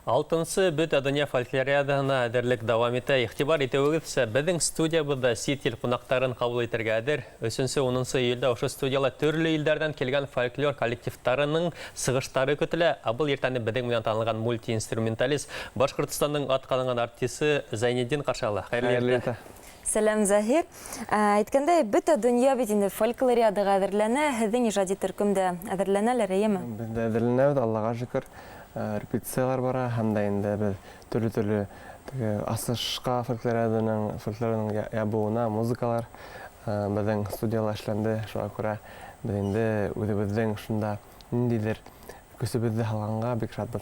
Алтынсы бөт дөнья фольклориадасына әдерлек дәвам итә. Игътибар итүегезчә, безнең студиябызда сит ил кунактарын кабул итәргә әдер. 3-10 июльдә ошо студияла төрле илдәрдән килгән фольклор коллективларының сыгыштары көтелә. Абыл ертәне безнең белән танылган мультиинструменталист Башкортстанның атканыган артисты Зайнетдин Кашала. Хәерле иртә. Сәлам, Захир. Әйткәндәй, бөтә дөнья бит инде фольклориадага әзерләнә. Һезнең иҗади төркемдә әзерләнәләр, әйеме? Бездә әзерләнәбез, Аллага шөкер. Репетициялар бара, һәм дә инде без төрле асышка фольклорның ябуына музыкалар безнең студияла эшләнде. Шуңа күрә без инде үзебезнең шунда ниндидер көсебезне һалганга бик шатбыз.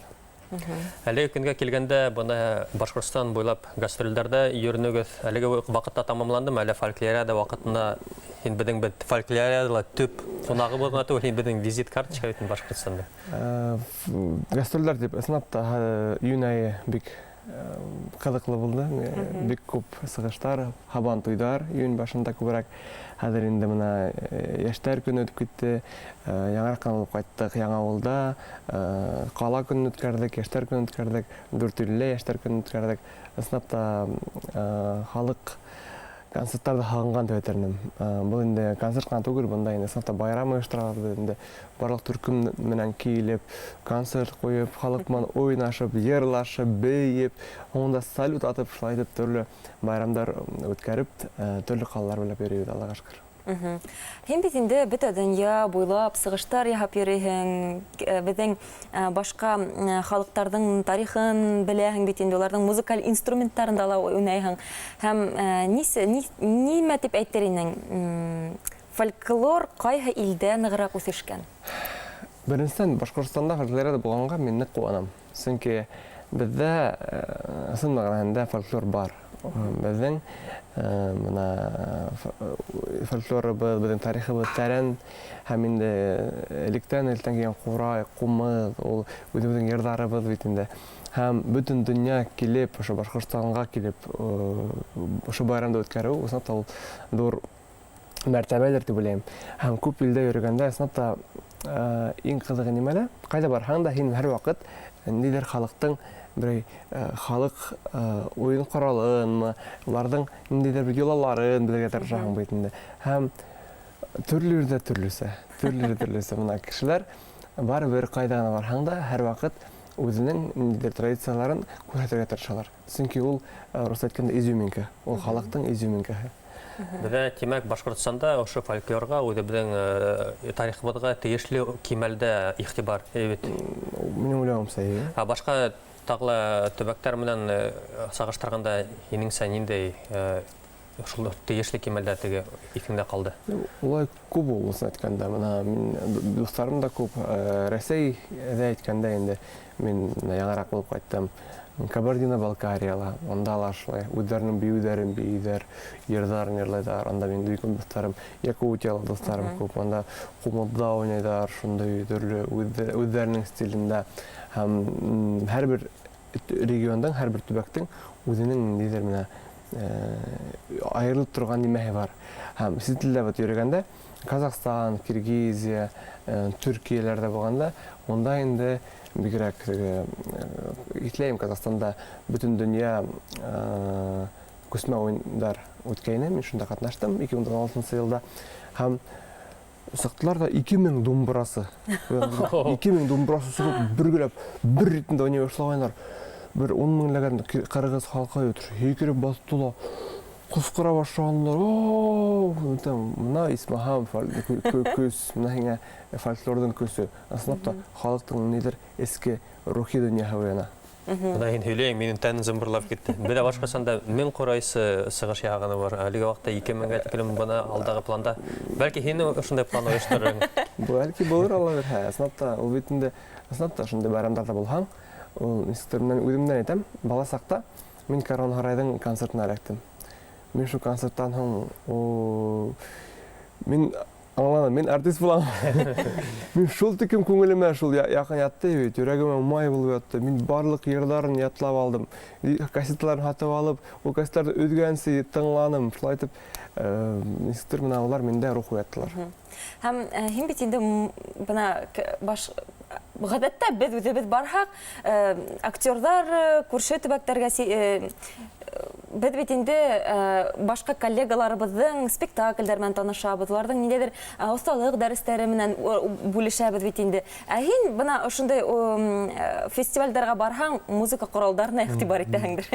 Әлеге көнгә килгәндә бына Башкортстан буйлап гастрольләрдә йөрнегез. Әлеге вакытта тамамландымы, әле фольклориада вакытында безнең фольклориада төп кунагыбызга түгел, безнең визит карточка бит Башкортстанда. Гастрольләр дип ысынапта июнь айы бик кызыклы булды. Бик күп сыгыштар, Хабан туйдар июнь башында күбрәк. Хәзер инде менә яшьтәр көне үтеп китте. Яңаракка булып кайттык, Яңа авылда. Кала көнен үткәрдек, яшьтәр көнен үткәрдек, Дүртөйледә яшьтәр көнен үткәрдек. Ысынапта халык концертларда һалган дип әйтермен. Бу инде концерт кына түгел, бунда инде ысынапта байрам оештырабыз, инде барлык төркем менән килеп, концерт куеп, халык менән уйнашып, йырлашып, бейеп, онда салют атып, шулай итеп төрле байрамдар үткәреп, төрле калалар белән йөрибез, Аллага шөкер. Һин бит инде бөтә дөнья буйлап сыгыштар яһап йөрисең, безнең башка халыкларның тарихын беләһең бит инде, аларның музыкаль инструментларында ла уйнайһың. Һәм нимә дип әйтер инең? Фольклор кайһы илдә ныграк үсешкән? Беренчедән, Башкортстанда фольклориада булганга мин нык куанам. Чөнки бездә ысынмаганда фольклор бар. Безнең фольклорыбыз, безнең тарихыбыз тәрән, һәм инде электән килгән курай, кумыз, ул үзебезнең йырдарыбыз бит инде. Һәм бөтен дөнья килеп, ошо Башкортстанга килеп, ошо байрамда үткәрү, ысынапта ул зур мәртәбәдер дип уйлыйм. Һәм күп илдә йөргәндә, ысынапта иң кызыгы нимәдә? Кайда барһаң да һин һәр вакыт ниндидер халыктың бер халык уен коралын, уларның ниндидер бер йолаларын белергә тырышасың бит инде. Һәм төрле төрлесе мына кешеләр барыбер кайда гына барһаң да һәр вакыт үзенең ниндидер традицияларын күрсәтергә тырышалар. Чөнки ул рус әйткәндә изюминка, ул халыктың изюминкаһы. Бездә тимәк Башкортстанда ошо фольклорга, үзебезнең тарихыбызга тиешле кимәлдә игътибар бит. Минем уйлавымча, башка тагы төбәктәр белән сагыштырганда һинеңсә ниндәй шул тиешле кимәлдә теге исеңдә калды? Улай күп булса әйткәндә, менә мин дусларым да күп, Россиядә әйткәндә инде мин яңарак булып кайттым. Кабардино-Балкарияла, онда алар шулай үзләренең биюләрен биюләр, йырдарын йырлайлар, анда мин бик күп дусларым, Якутиялы дусларым күп, анда кумылда уйнайлар, шундай төрле үзләренең стилендә. Һәм һәрбер региондан, һәрбер төбәктең үзенең ниндидер менә айырылып торган нимәһе бар. Һәм сез телдә йөргәндә Казахстан, Киргизия, Төркияләрдә булганда, онда инде бигрәк итләйм Казахстанда бөтен дөнья күсмә уеннар үткәйне, мин шунда катнаштым 2016 елда. Һәм сактылар да 2000 думбрасы. 2000 думбрасы сугып бергәләп бер ритмдә уйный башлаганнар. Бер 10 меңләгән кыргыз халкы үтер. Һикереп бастылар. Кускыра башлаганнар. Мына Исмаһам көз, мына фольклордың көсө. Аслапта халыктың нидер эске рухи дөньяһы уяна. Мына һин һөйләйң, минем тәнем зымбырлап китте. Бездә Башкортстанда 1000 курайсы сыгыш яганы бар. Әлеге вакытта 2000-гә текелем бана алдагы планда. Бәлки һин шундай план оештырырсың. Бәлки булыр, Алла бирһә. Аслапта ул бит инде, аслапта шундай байрамдарда булһаң, ул институтымнан үземнән әйтәм, бала сакта мин Карон Харайдың концертына эләктем. Мин шу концерттан һоң мин артист булам. Мин шул тикем күңелемә шул якын ятты бит, йөрәгемә май булып ятты. Мин барлык йырларын ятлап алдым. Кассеталарын һатып алып, ул кассеталарны өҙгәнсе тыңланым. Шулай итеп, институт менән алар миндә рух уяттылар. Һәм һин бит инде бына баш гадәттә без үзебез барһак, актердар күрше төбәктәргә без бит инде башка коллегаларыбызның спектакльләр белән танышабыз, уларның ниндидер осталык дәресләре белән бүлешәбез бит инде. Ә һин бына ошондай фестивальләргә барһаң, музыка коралларына игътибар итәһеңдер.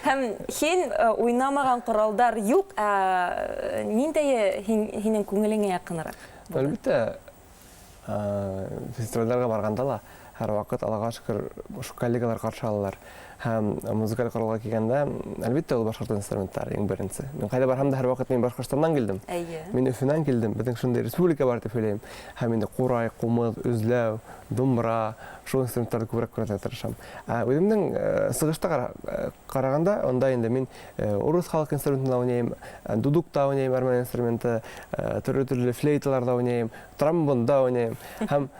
Һәм һин уйнамаган кораллар юк, ниндәе һинең күңелеңә якынрак? Әлбәттә, фестивальләргә барганда ла һәрвакыт Аллага шөкер шу коллегалар каршы алалар. Һәм музыкаль коралга килгәндә, әлбәттә ул башкорт инструменттары иң беренче. Мин кайда барһам да һәрвакыт мин Башкортстаннан килдем. Мин Өфөннән килдем. Безнең шундый республика бар дип уйлыйм. Һәм инде курай, кумыл, үзләү, думбра, шул инструменттарны күбрәк күрәргә тырышам. Үземнең сыгышта караганда, анда инде мин урыс халык инструментын уйнайм, дудук та уйнайм, армян инструменты, төрле флейталарда уйнайм, тромбонда уйнайм. Һәм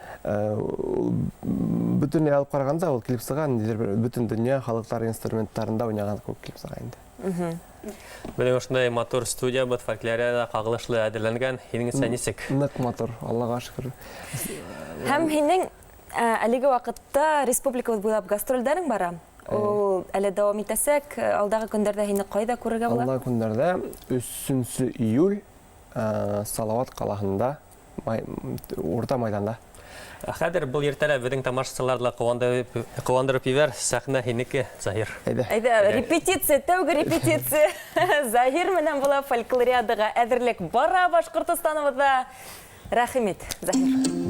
бүтән алып караганда ул килеп сыган бүтән дөнья халыклар инструменттарында уйнаган күп килеп сыга инде. Белән ошондай мотор студия бит фольклориада кагылышлы әзерләнгән. Һинеңсә нисек? Нык мотор, Аллага шөкер. Һәм һинең әлеге вакытта республикабыз буйлап гастрольдәрең бара. Ул әле дәвам итәсәк, алдагы көндәрдә һине кайда күрергә була? Алдагы көндәрдә 3 июль Салават калаһында, урта майданда. Хәзер бу иртәлә безнең тамашачыларны куандырып ибәр, сәхнә һинеке, Заһир. Әйдә, репетиция, тәүге репетиция. Заһир менән була фольклориадага әзерлек бара Башкортстаныбызда. Рәхимет, Заһир.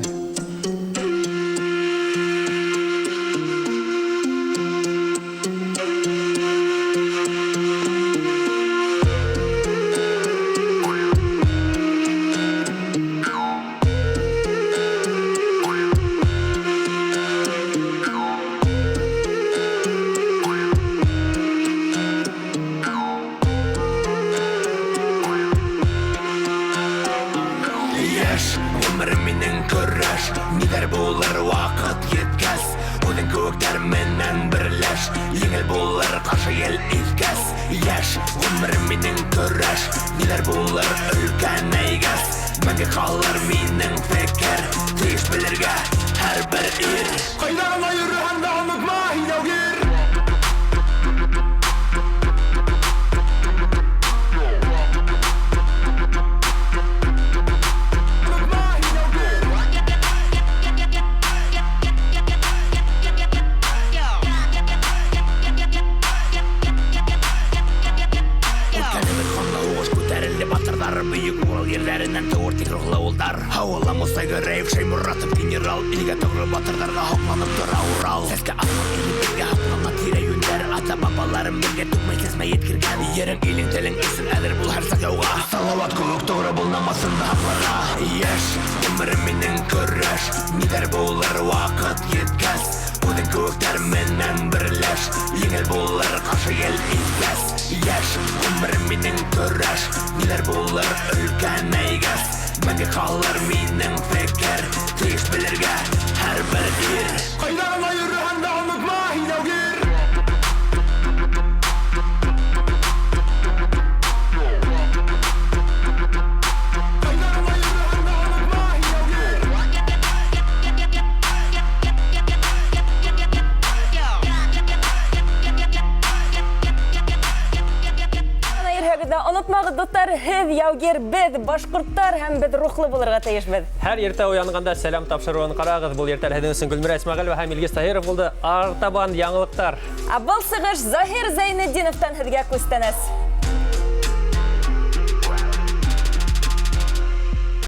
Онытмагыз достар, һез яугер, без башкорттар һәм без рухлы булырга тиешбез. Һәр иртә уянганда сәлам тапшыруын карагыз. Бу иртә һезнең өчен Гөлмира Исмәгыйлова һәм Илгиз Таһиров булды. Артабан яңалыктар. Был сыгыш Заһир Зәйнетдиновтан һезгә күстәнәс.